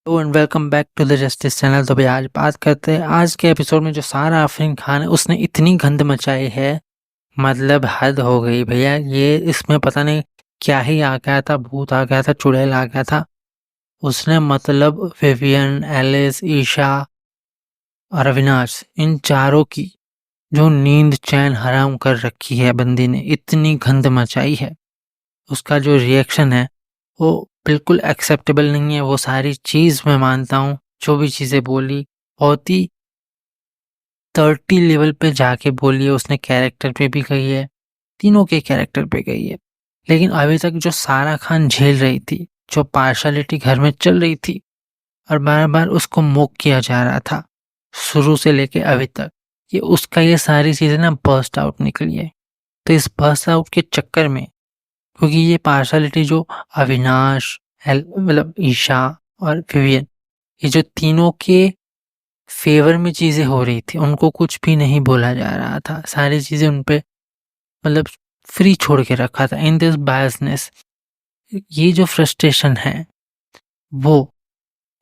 Hello and welcome back to the Justice channel. तो भैया आज बात करते हैं आज के एपिसोड में जो सारा आफरीन खान है उसने इतनी गंद मचाई है। मतलब हद हो गई भैया। ये इसमें पता नहीं क्या ही आ गया था, भूत आ गया था, चुड़ैल आ गया था। उसने मतलब विवियन, एलिस, ईशा और अविनाश इन चारों की जो नींद चैन हराम कर रखी है बंदी ने, इतनी गंद मचाई है। उसका जो रिएक्शन है वो बिल्कुल एक्सेप्टेबल नहीं है। वो सारी चीज़ मैं मानता हूँ, जो भी चीज़ें बोली बहुत ही 30 लेवल पे जाके बोली है उसने। कैरेक्टर पे भी गई है, तीनों के कैरेक्टर पे गई है। लेकिन अभी तक जो सारा खान झेल रही थी, जो पार्शलिटी घर में चल रही थी और बार बार उसको मोक किया जा रहा था शुरू से लेके अभी तक, ये सारी चीज़ें ना बर्स्ट आउट निकली है। तो इस बर्स्ट आउट के चक्कर में, क्योंकि ये पार्शलिटी जो अविनाश, मतलब ईशा और विवियन, ये जो तीनों के फेवर में चीज़ें हो रही थी, उनको कुछ भी नहीं बोला जा रहा था। सारी चीज़ें उन पे मतलब फ्री छोड़ के रखा था। इन दिस बायसनेस, ये जो फ्रस्ट्रेशन है वो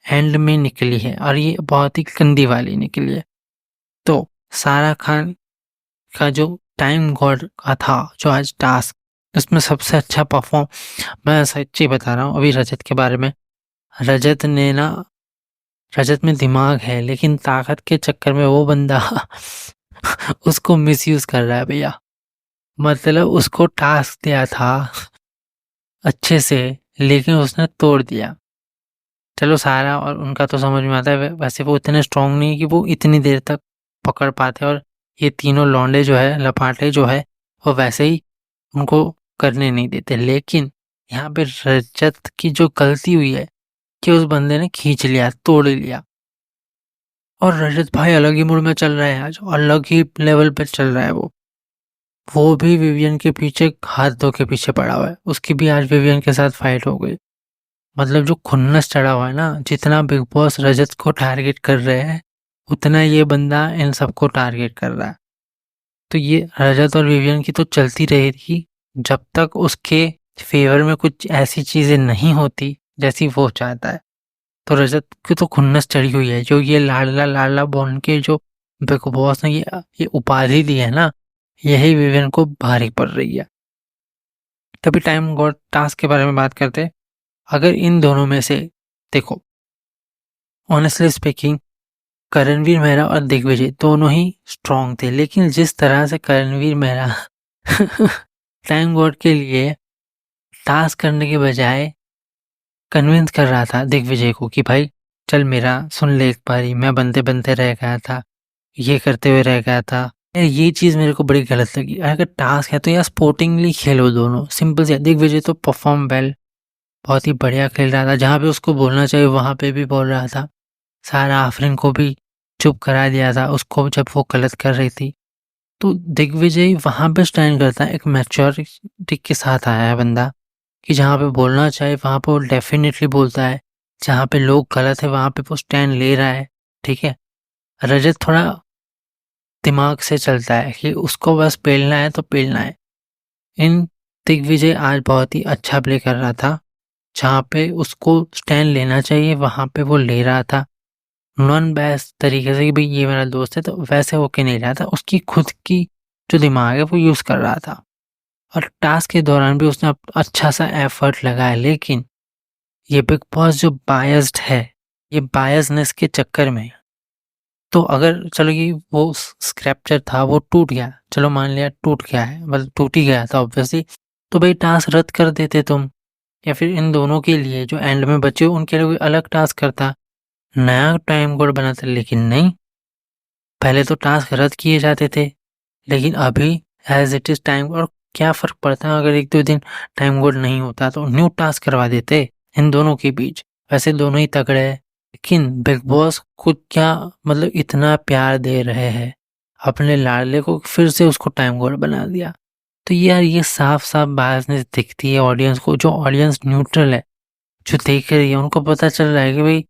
एंड में निकली है और ये बहुत ही गंदी वाली निकली है। तो सारा खान का जो टाइम गॉड का था जो आज टास्क, उसमें सबसे अच्छा परफॉर्म, मैं सच्ची बता रहा हूँ अभी रजत के बारे में। रजत ने ना, रजत में दिमाग है लेकिन ताकत के चक्कर में वो बंदा उसको मिसयूज कर रहा है भैया। मतलब उसको टास्क दिया था अच्छे से, लेकिन उसने तोड़ दिया। चलो सारा और उनका तो समझ में आता है, वैसे वो इतने स्ट्रांग नहीं कि वो इतनी देर तक पकड़ पाते। और ये तीनों लौंडे जो है, लपाटे जो है, वो वैसे ही उनको करने नहीं देते। लेकिन यहाँ पे रजत की जो गलती हुई है कि उस बंदे ने खींच लिया, तोड़ लिया। और रजत भाई अलग ही मूड में चल रहा है आज, अलग ही लेवल पे चल रहा है वो भी विवियन के पीछे हाथ धो के पीछे पड़ा हुआ है। उसकी भी आज विवियन के साथ फाइट हो गई। मतलब जो खुन्नस चढ़ा हुआ है ना, जितना बिग बॉस रजत को टारगेट कर रहे हैं, उतना ये बंदा इन सबको टारगेट कर रहा है। तो ये रजत और विवियन की तो चलती रहेगी जब तक उसके फेवर में कुछ ऐसी चीजें नहीं होती जैसी वो चाहता है। तो रजत की तो खुन्नस चढ़ी हुई है। जो ये लाडला लाडला बॉन के जो बिग बॉस ने ये उपाधि दी है ना, यही विवियन को भारी पड़ रही है। तभी टाइम गॉड टास्क के बारे में बात करते हैं। अगर इन दोनों में से देखो, ऑनेस्टली स्पीकिंग, करणवीर मेहरा और दिग्विजय दोनों ही स्ट्रांग थे। लेकिन जिस तरह से करणवीर मेहरा टाइम गॉड के लिए टास्क करने के बजाय कन्विंस कर रहा था दिग्विजय को कि भाई चल मेरा सुन ले एक बारी, मैं बनते बनते रह गया था, ये करते हुए रह गया था। यार ये चीज़ मेरे को बड़ी गलत लगी। अगर टास्क है तो यार स्पोर्टिंगली खेलो दोनों, सिंपल से। दिग्विजय तो परफॉर्म वेल, बहुत ही बढ़िया खेल रहा था। जहाँ पे उसको बोलना चाहिए वहाँ पे भी बोल रहा था। सारा आफरीन को भी चुप करा दिया था उसको जब वो गलत कर रही थी। तो दिग्विजय वहाँ पे स्टैंड करता है, एक मैच्योरिटी के साथ आया है बंदा, कि जहाँ पे बोलना चाहिए वहाँ पे वो डेफिनेटली बोलता है। जहाँ पे लोग गलत है वहाँ पे वो स्टैंड ले रहा है। ठीक है, रजत थोड़ा दिमाग से चलता है कि उसको बस पेलना है तो पेलना है। इन दिग्विजय आज बहुत ही अच्छा प्ले कर रहा था। जहाँ पे उसको स्टैंड लेना चाहिए वहाँ पे वो ले रहा था, नॉन बैस तरीके से कि भाई ये मेरा दोस्त है, तो वैसे होके नहीं रहा था। उसकी खुद की जो दिमाग है वो यूज़ कर रहा था। और टास्क के दौरान भी उसने अच्छा सा एफर्ट लगाया। लेकिन ये बिग बॉस जो बायस्ड है, ये बायसनेस के चक्कर में, तो अगर चलो ये वो स्क्रैप्चर था वो टूट गया, चलो मान लिया टूट गया है, मतलब टूट ही गया था ऑब्वियसली, तो भाई टास्क रद्द कर देते तुम। या फिर इन दोनों के लिए जो एंड में बचे उनके लिए कोई अलग टास्क करता, नया टाइम कोड बनाता। लेकिन नहीं, पहले तो टास्क रद्द किए जाते थे, लेकिन अभी एज इट इज टाइम। और क्या फ़र्क पड़ता है अगर एक दो दिन टाइम कोड नहीं होता, तो न्यू टास्क करवा देते इन दोनों के बीच। वैसे दोनों ही तगड़े हैं, लेकिन बिग बॉस को क्या मतलब इतना प्यार दे रहे हैं अपने लाडले को, फिर से उसको टाइम कोड बना दिया। तो यार ये साफ साफ बायसनेस दिखती है ऑडियंस को। जो ऑडियंस न्यूट्रल है, जो देख रही है, उनको पता चल रहा है कि भाई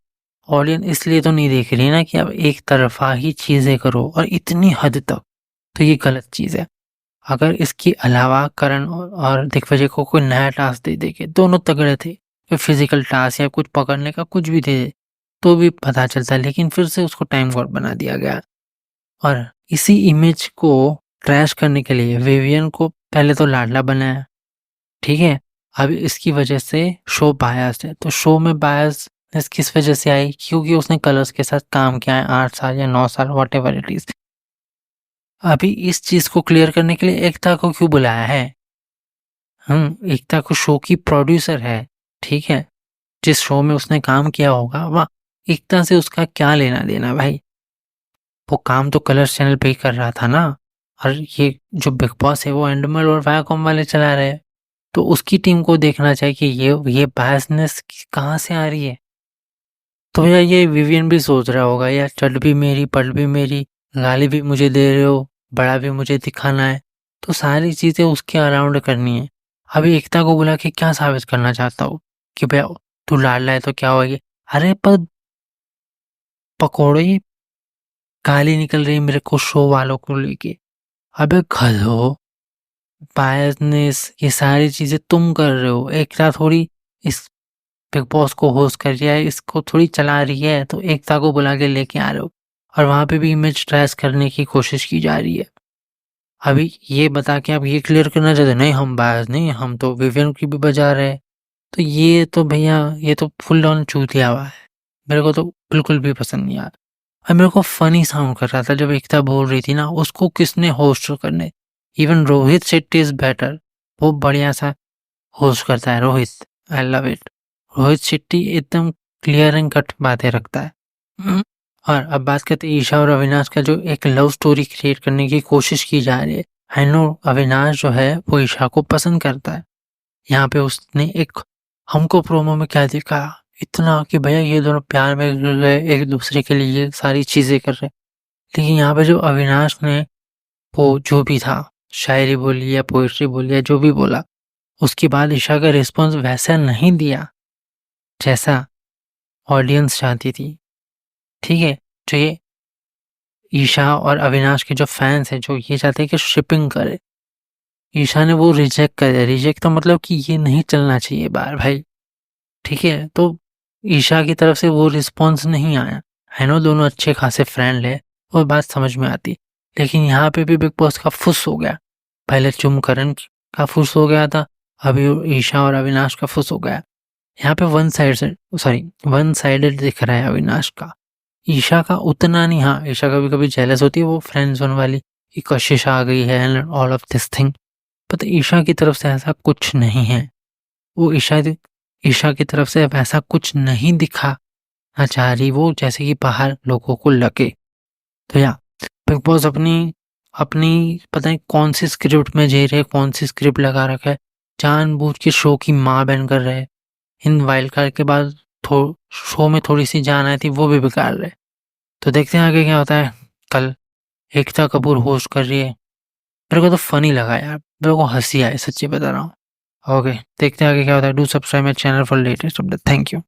ऑडियंस इसलिए तो नहीं देख रही ना कि अब एक तरफा ही चीज़ें करो और इतनी हद तक, तो ये गलत चीज़ है। अगर इसके अलावा करण और दिग्विजय को कोई नया टास्क दे दे के, दोनों तगड़े थे, कोई फिजिकल टास्क या कुछ पकड़ने का कुछ भी दे दे, तो भी पता चलता है, लेकिन फिर से उसको टाइम कॉर्ड बना दिया गया। और इसी इमेज को ट्रैश करने के लिए विवियन को पहले तो लाडला बनाया, ठीक है? अब इसकी वजह से शो बायस्ड है, तो शो में बायसनेस किस वजह से आई? क्योंकि उसने कलर्स के साथ काम किया है 8 साल या 9 साल, व्हाटएवर इट इज़। अभी इस चीज़ को क्लियर करने के लिए एकता को क्यों बुलाया है? एकता को शो की प्रोड्यूसर है, ठीक है? जिस शो में उसने काम किया होगा, वहाँ एकता से उसका क्या लेना-देना भाई? वो काम तो कलर्स चैनल पे ही कर रहा था ना, और ये जो बिग बॉस है वो एंडमल और वायाकॉम वाले चला रहे हैं। तो उसकी टीम को देखना चाहिए कि ये बायसनेस कहाँ से आ रही है। तो भैया ये विवियन भी सोच रहा होगा, यार चट भी मेरी, पट भी मेरी, गाली भी मुझे दे रहे हो, बड़ा भी मुझे दिखाना है, तो सारी चीज़ें उसके अराउंड करनी है। अभी एकता को बुला के क्या साबित करना चाहता हूँ कि भैया तू लाडला है तो क्या होगी? अरे पर पकौड़े गाली निकल रही है मेरे को शो वालों को लेके। अबे गधो, बायसनेस ये सारी चीज़ें तुम कर रहे हो, एकता थोड़ी इस बिग बॉस को होस्ट कर रही है, इसको थोड़ी चला रही है, तो एकता को बुला के लेके आ रहे हो और वहाँ पे भी इमेज ट्रेस करने की कोशिश की जा रही है। अभी ये बता के आप ये क्लियर करना चाहते हो, नहीं हम बायस नहीं, हम तो विवियन की भी बजा रहे हैं। तो ये तो भैया ये तो फुल ऑन चूतिया हुआ है। मेरे को तो बिल्कुल भी पसंद नहीं आया। और मेरे को फनी साउंड कर रहा था जब एकता बोल रही थी ना, उसको किसने होस्ट करने? Even Rohit Shetty is better, वो बढ़िया सा होस्ट करता है Rohit, I love it. Rohit Shetty एकदम क्लियर एंड कट बातें रखता है। और अब बात करते हैं ईशा और अविनाश का, जो एक लव स्टोरी क्रिएट करने की कोशिश की जा रही है। आई नो अविनाश जो है वो ईशा को पसंद करता है। यहाँ पे उसने एक हमको प्रोमो में क्या दिखा, इतना कि भैया ये दोनों प्यार में गिर गए, एक दूसरे के लिए सारी चीजें कर रहे। लेकिन यहाँ पे जो अविनाश ने वो जो भी था, शायरी बोली या पोइट्री बोली या जो भी बोला, उसके बाद ईशा का रिस्पॉन्स वैसा नहीं दिया जैसा ऑडियंस चाहती थी, ठीक है? जो ये ईशा और अविनाश के जो फैंस हैं, जो ये चाहते हैं कि शिपिंग करे, ईशा ने वो रिजेक्ट कर दिया। रिजेक्ट तो मतलब कि ये नहीं चलना चाहिए बार भाई, ठीक है? तो ईशा की तरफ से वो रिस्पॉन्स नहीं आया। है ना, दोनों अच्छे खासे फ्रेंड है, वो बात समझ में आती। लेकिन यहाँ पे भी बिग बॉस का फुस हो गया। पहले चुमकरण का फुस हो गया था, अभी ईशा और अविनाश का फुस हो गया। यहाँ पे वन साइडेड दिख रहा है अविनाश का। ईशा का उतना नहीं, हाँ ईशा कभी-कभी जेलस होती है, वो फ्रेंड ज़ोन वाली कि कशिश आ गई है and all of this thing. But Isha की तरफ से ऐसा कुछ नहीं है। वो ईशा की तरफ से वैसा कुछ नहीं दिखाना चाह रही वो, जैसे कि बाहर लोगों को लगे। तो या बिग बॉस अपनी अपनी पता नहीं कौन सी स्क्रिप्ट में जी रहे, कौन सी स्क्रिप्ट लगा रखा है, जानबूझ के शो की माँ बहन कर रहे हैं। इन वाइल्ड कार्ड के बाद शो में थोड़ी सी जान आई थी, वो भी बिगाड़ रहे। तो देखते हैं आगे क्या होता है। कल एकता कपूर होस्ट कर रही है। मेरे को तो फनी लगा यार, मेरे को हंसी आई, सच्ची बता रहा हूँ। ओके, देखते हैं आगे क्या होता है। Do subscribe my channel for latest update. Thank you.